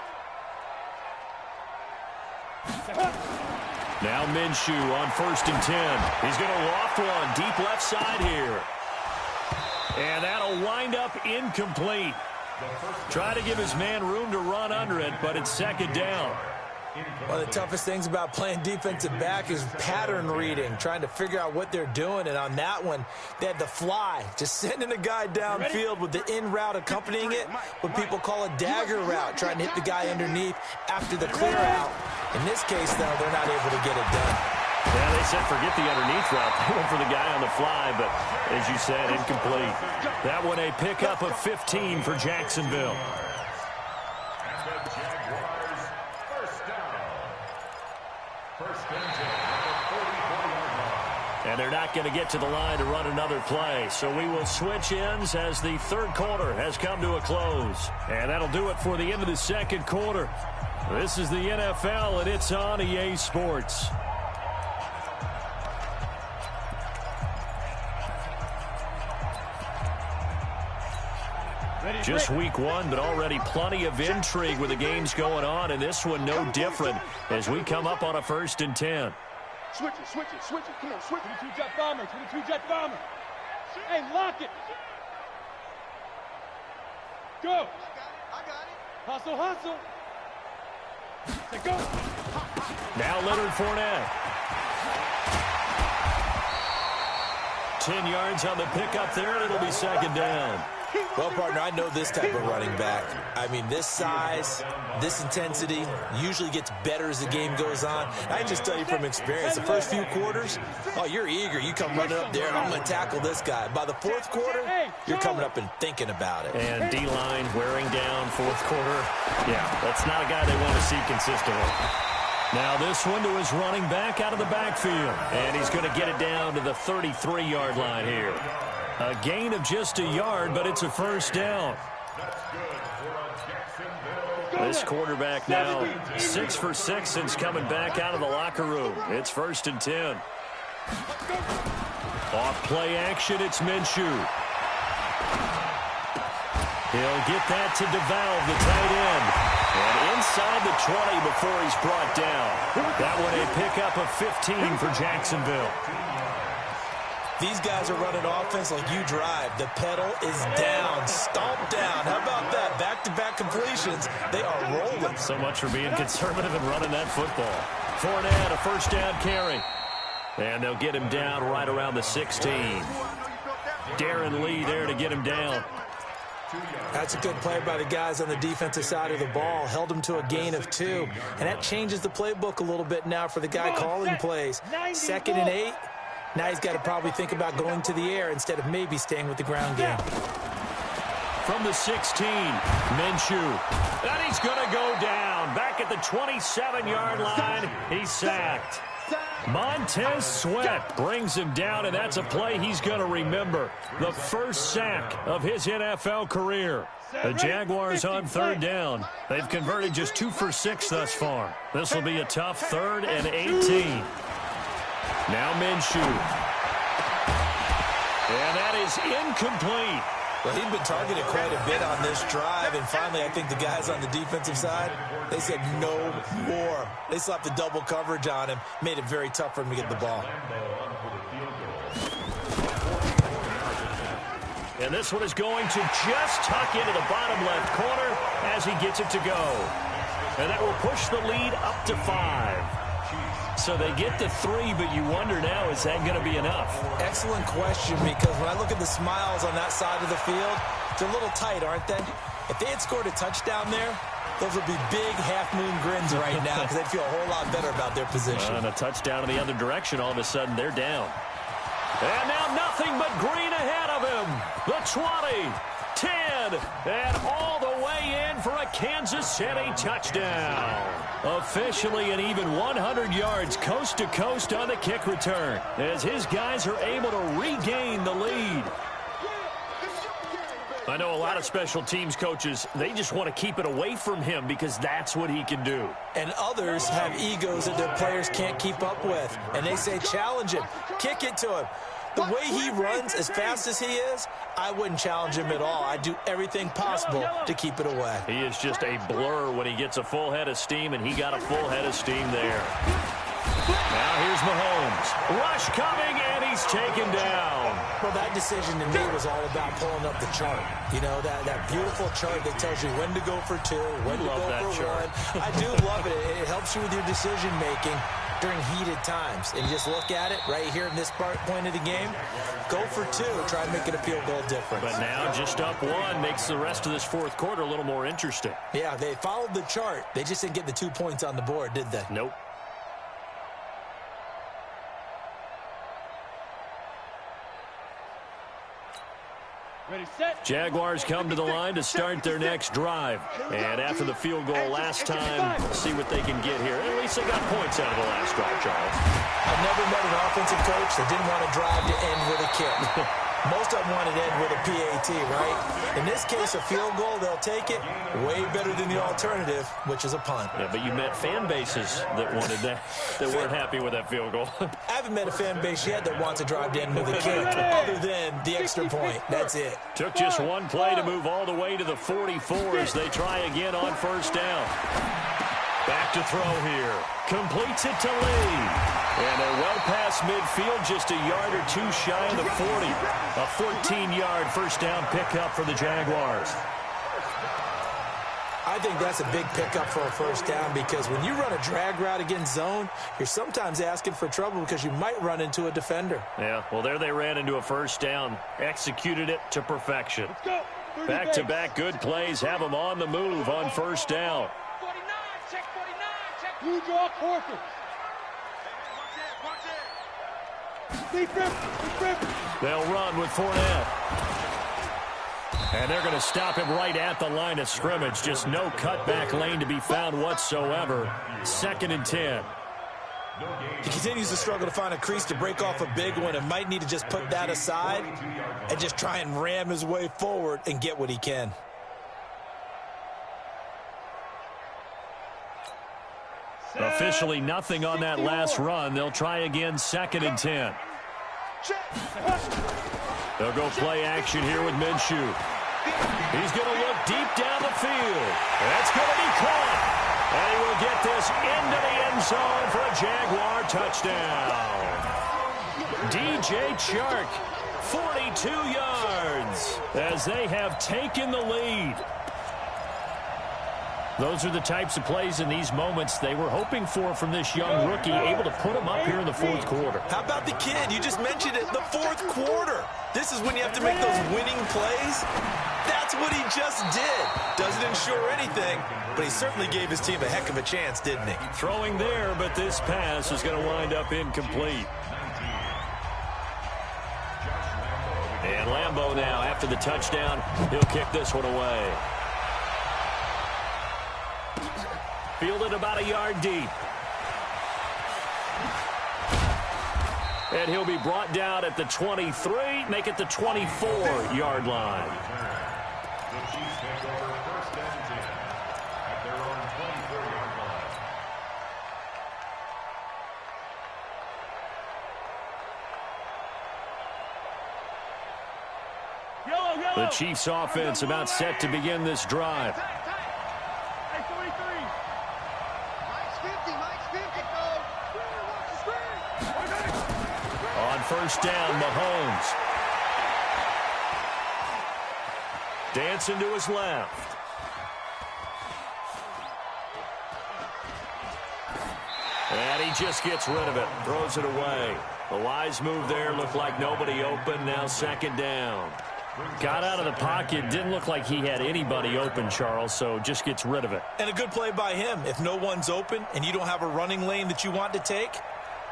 Now Minshew on 1st and 10. He's going to loft one deep left side here. And that'll wind up incomplete. Try to give his man room to run under it, but it's 2nd down. One of the toughest things about playing defensive back is pattern reading, trying to figure out what they're doing. And on that one, they had the fly, just sending a guy downfield with the in route accompanying it, what people call a dagger route, trying to hit the guy underneath after the clear out. In this case, though, they're not able to get it done. Yeah, they said forget the underneath route. They went for the guy on the fly, but as you said, incomplete. That one a pickup of 15 for Jacksonville. And they're not going to get to the line to run another play. So we will switch ends as the third quarter has come to a close. And that'll do it for the end of the second quarter. This is the NFL, and it's on EA Sports. Just week one, but already plenty of intrigue with the games going on, and this one no different as we come up on a 1st and 10. Switch it. Come on, switch it. 22 jet bomber. Hey, lock it. Go. I got it. Hustle. Say go. Now Leonard Fournette. 10 yards on the pickup there, and it'll be 2nd down. Well, partner, I know this type of running back. I mean, this size, this intensity usually gets better as the game goes on. I just tell you from experience, the first few quarters, oh, you're eager. You come running up there, and I'm going to tackle this guy. By the 4th quarter, you're coming up and thinking about it. And D-line wearing down 4th quarter. Yeah, that's not a guy they want to see consistently. Now this one to his running back out of the backfield. And he's going to get it down to the 33-yard line here. A gain of just a yard, but it's a 1st down. This quarterback now 6 for 6 since coming back out of the locker room. It's 1st and 10. Off play action, it's Minshew. He'll get that to DeValve, the tight end. And inside the 20 before he's brought down. That one a pickup of 15 for Jacksonville. These guys are running offense like you drive. The pedal is down, stomped down. How about that? Back-to-back completions. They are rolling. So much for being conservative and running that football. Fournette, a 1st down carry. And they'll get him down right around the 16. Darren Lee there to get him down. That's a good play by the guys on the defensive side of the ball. Held him to a gain of 2. And that changes the playbook a little bit now for the guy calling plays. 2nd and 8. Now he's got to probably think about going to the air instead of maybe staying with the ground game. From the 16, Minshew. And he's going to go down. Back at the 27-yard line, he's sacked. Montez Sweat brings him down, and that's a play he's going to remember. The first sack of his NFL career. The Jaguars on 3rd down. They've converted just 2 for 6 thus far. This will be a tough 3rd and 18. Now Minshew. And that is incomplete. Well, he'd been targeted quite a bit on this drive, and finally I think the guys on the defensive side, they said no more. They slapped the double coverage on him, made it very tough for him to get the ball. And this one is going to just tuck into the bottom left corner as he gets it to go. And that will push the lead up to 5. So they get to 3, but you wonder now, is that going to be enough? Excellent question, because when I look at the smiles on that side of the field, they're a little tight, aren't they? If they had scored a touchdown there, those would be big half-moon grins right now because they'd feel a whole lot better about their position. And a touchdown in the other direction, all of a sudden they're down. And now nothing but green ahead of him. The 20, 10, and all the way in for a Kansas City touchdown. Officially an even 100 yards coast to coast on the kick return as his guys are able to regain the lead. I know a lot of special teams coaches, they just want to keep it away from him because that's what he can do. And others have egos that their players can't keep up with. And they say, challenge him, kick it to him. The way he runs as fast as he is, I wouldn't challenge him at all. I'd do everything possible to keep it away. He is just a blur when he gets a full head of steam, and he got a full head of steam there. Now here's Mahomes. Rush coming, and he's taken down. Well, that decision to me was all about pulling up the chart. You know, that beautiful chart that tells you when to go for 2, when to go for 1. I do love it. It helps you with your decision-making during heated times. And you just look at it right here in this point of the game. Go for 2. Try and make it a field goal difference. But now just up 1 makes the rest of this 4th quarter a little more interesting. Yeah, they followed the chart. They just didn't get the 2 points on the board, did they? Nope. Ready, set. Jaguars come to the line to start their next drive. And after the field goal last time, see what they can get here. At least they got points out of the last drive, Charles. I've never met an offensive coach that didn't want to drive to end with a kick. Most of them want it end with a PAT, right? In this case, a field goal, they'll take it. Way better than the alternative, which is a punt. Yeah, but you met fan bases that wanted that weren't happy with that field goal. I haven't met a fan base yet that wants to drive to end with a kick, other than the extra point. That's it. Took just one play to move all the way to the 44 as they try again on first down. Back to throw here. Completes it to Lee. And they're well past midfield, just a yard or two shy of the 40. A 14-yard first down pickup for the Jaguars. I think that's a big pickup for a first down because when you run a drag route against zone, you're sometimes asking for trouble because you might run into a defender. Yeah, well, there they ran into a first down. Executed it to perfection. Back-to-back good plays have them on the move on first down. 49, check 49, check. You draw quarter. They'll run with Fournette. And they're going to stop him right at the line of scrimmage. Just no cutback lane to be found whatsoever. 2nd and 10. He continues to struggle to find a crease to break off a big one and might need to just put that aside and just try and ram his way forward and get what he can. Officially nothing on that last run. They'll try again 2nd and 10. They'll go play action here with Minshew. He's going to look deep down the field. That's going to be caught. And he will get this into the end zone for a Jaguar touchdown. DJ Chark, 42 yards, as they have taken the lead. Those are the types of plays in these moments they were hoping for from this young rookie, able to put him up here in the 4th quarter. How about the kid? You just mentioned it, the 4th quarter. This is when you have to make those winning plays. That's what he just did. Doesn't ensure anything, but he certainly gave his team a heck of a chance, didn't he? Throwing there, but this pass is going to wind up incomplete. And Lambeau now, after the touchdown, he'll kick this one away. Fielded about a yard deep. And he'll be brought down at the 23, make it the 24-yard line. The Chiefs take over 1st and 10 at their own 24-yard line. The Chiefs offense about set to begin this drive. On first down, Mahomes. Dancing to his left. And he just gets rid of it. Throws it away. The wise move there. Looked like nobody open. Now 2nd down. Got out of the pocket. Didn't look like he had anybody open, Charles, so just gets rid of it. And a good play by him. If no one's open and you don't have a running lane that you want to take,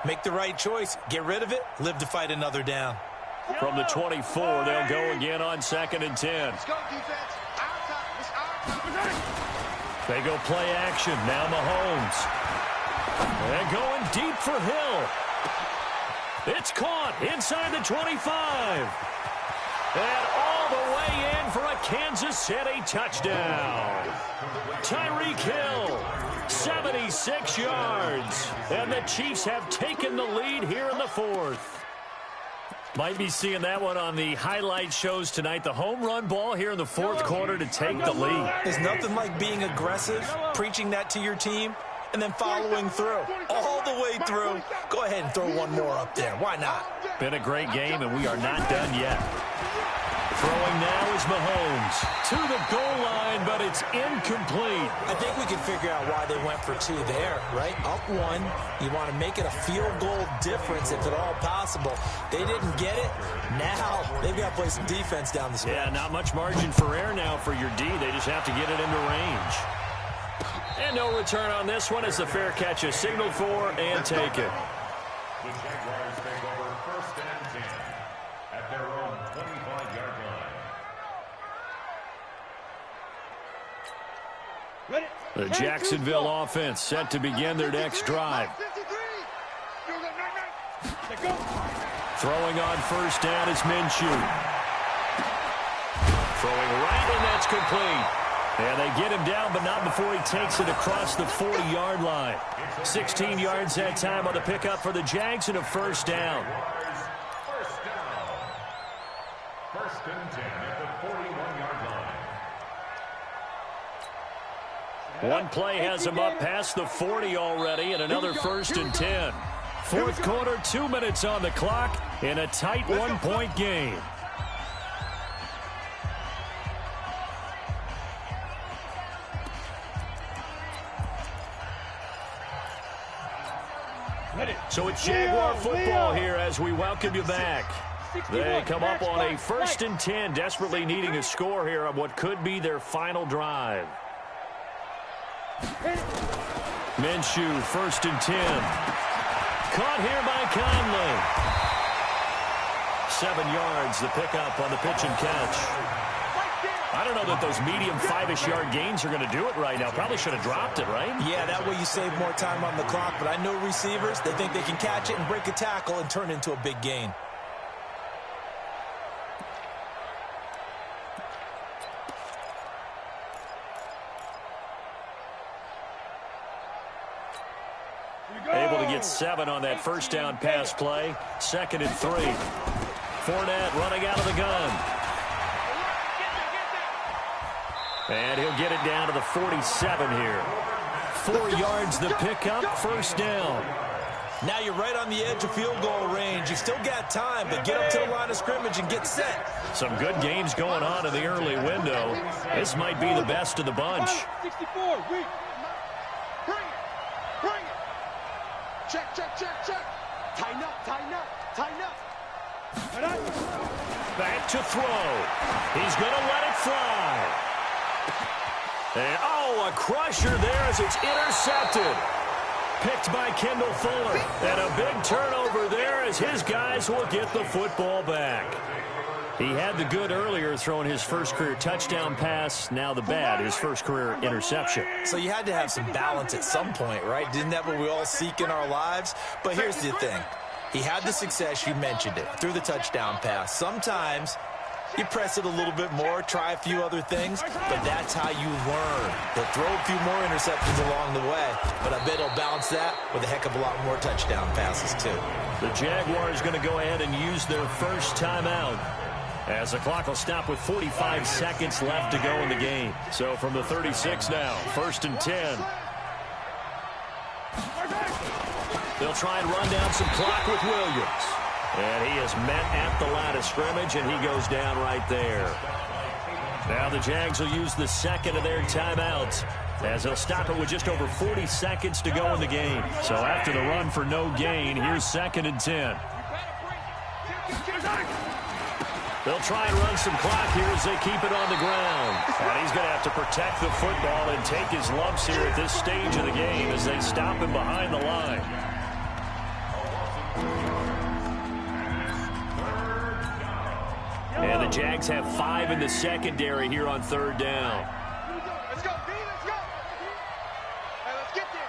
make the right choice. Get rid of it. Live to fight another down. From the 24, they'll go again on 2nd and 10. Let's go, defense. They go play action. Now Mahomes. And going deep for Hill. It's caught inside the 25. And all the way in for a Kansas City touchdown. Tyreek Hill, 76 yards. And the Chiefs have taken the lead here in the 4th. Might be seeing that one on the highlight shows tonight. The home run ball here in the 4th quarter to take the lead. There's nothing like being aggressive, preaching that to your team, and then following through. All the way through. Go ahead and throw one more up there. Why not? Been a great game, and we are not done yet. Throwing now is Mahomes to the goal line, but it's incomplete. I think we can figure out why they went for 2 there, right? Up 1. You want to make it a field goal difference if at all possible. They didn't get it. Now they've got to play some defense down the stretch. Yeah, not much margin for error now for your D. They just have to get it into range. And no return on this one as the fair catch is signaled for and taken. The Jaguars take over 1st and 10 at their own 25-yard line. The Jacksonville offense set to begin their next drive. Throwing on first down is Minshew. Throwing right, and that's complete. And they get him down, but not before he takes it across the 40-yard line. 16 yards that time on the pickup for the Jags and a first down. First and 10 at the 41-yard line. One play has him up past the 40 already, and another first and 10. Fourth quarter, 2 minutes on the clock in a tight one-point game. So it's Jaguar football here as we welcome you back. They come up on a first and 10, desperately needing a score here on what could be their final drive. Minshew, first and 10. Caught here by Conley. 7 yards, the pickup on the pitch and catch. I don't know that those medium 5-ish yard gains are going to do it right now. Probably should have dropped it, right? Yeah, that way you save more time on the clock. But I know receivers, they think they can catch it and break a tackle and turn it into a big gain. Able to get 7 on that first down pass play. 2nd and 3. Fournette running out of the gun. And he'll get it down to the 47 here. 4 yards the pickup, first down. Now you're right on the edge of field goal range. You still got time, but get up to the line of scrimmage and get set. Some good games going on in the early window. This might be the best of the bunch. 64, bring it. Check. Tighten up. Back to throw. He's going to let it fly. And, a crusher there as it's intercepted. Picked by Kendall Fuller. And a big turnover there as his guys will get the football back. He had the good earlier, throwing his first career touchdown pass. Now the bad, his first career interception. So you had to have some balance at some point, right? Didn't that what we all seek in our lives? But here's the thing. He had the success, you mentioned it, through the touchdown pass. Sometimes you press it a little bit more, try a few other things, but that's how you learn. He'll throw a few more interceptions along the way, but I bet he'll balance that with a heck of a lot more touchdown passes, too. The Jaguars going to go ahead and use their first timeout, as the clock will stop with 45 seconds left to go in the game. So from the 36 now, first and 10. They'll try and run down some clock with Williams. And he is met at the line of scrimmage, and he goes down right there. Now the Jags will use the second of their timeouts, as they'll stop it with just over 40 seconds to go in the game. So after the run for no gain, here's 2nd and 10. They'll try and run some clock here as they keep it on the ground. And he's going to have to protect the football and take his lumps here at this stage of the game as they stop him behind the line. And the Jags have 5 in the secondary here on 3rd down. Let's go, B, let's go. Hey, let's get there.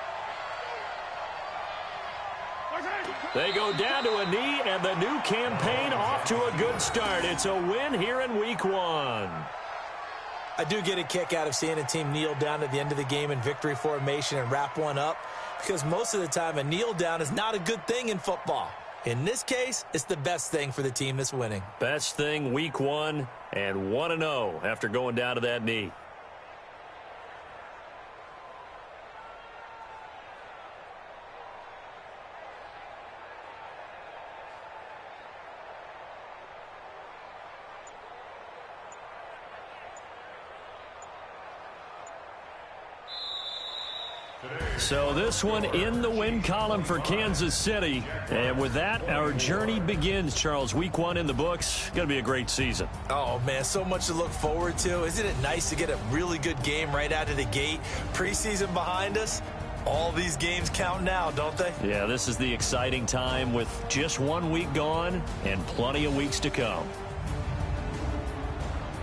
They go down to a knee, and the new campaign off to a good start. It's a win here in Week 1. I do get a kick out of seeing a team kneel down at the end of the game in victory formation and wrap one up, because most of the time a kneel down is not a good thing in football. In this case, it's the best thing for the team that's winning. Best thing Week 1 and 1-0 after going down to that knee. So this one in the win column for Kansas City. And with that, our journey begins, Charles. Week 1 in the books. Going to be a great season. Oh, man, so much to look forward to. Isn't it nice to get a really good game right out of the gate? Preseason behind us. All these games count now, don't they? Yeah, this is the exciting time with just 1 week gone and plenty of weeks to come.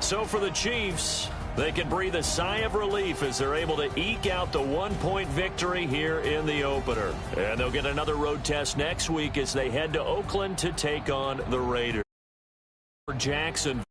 So for the Chiefs, They can breathe a sigh of relief as they're able to eke out the one-point victory here in the opener. And they'll get another road test next week as they head to Oakland to take on the Raiders. Jackson.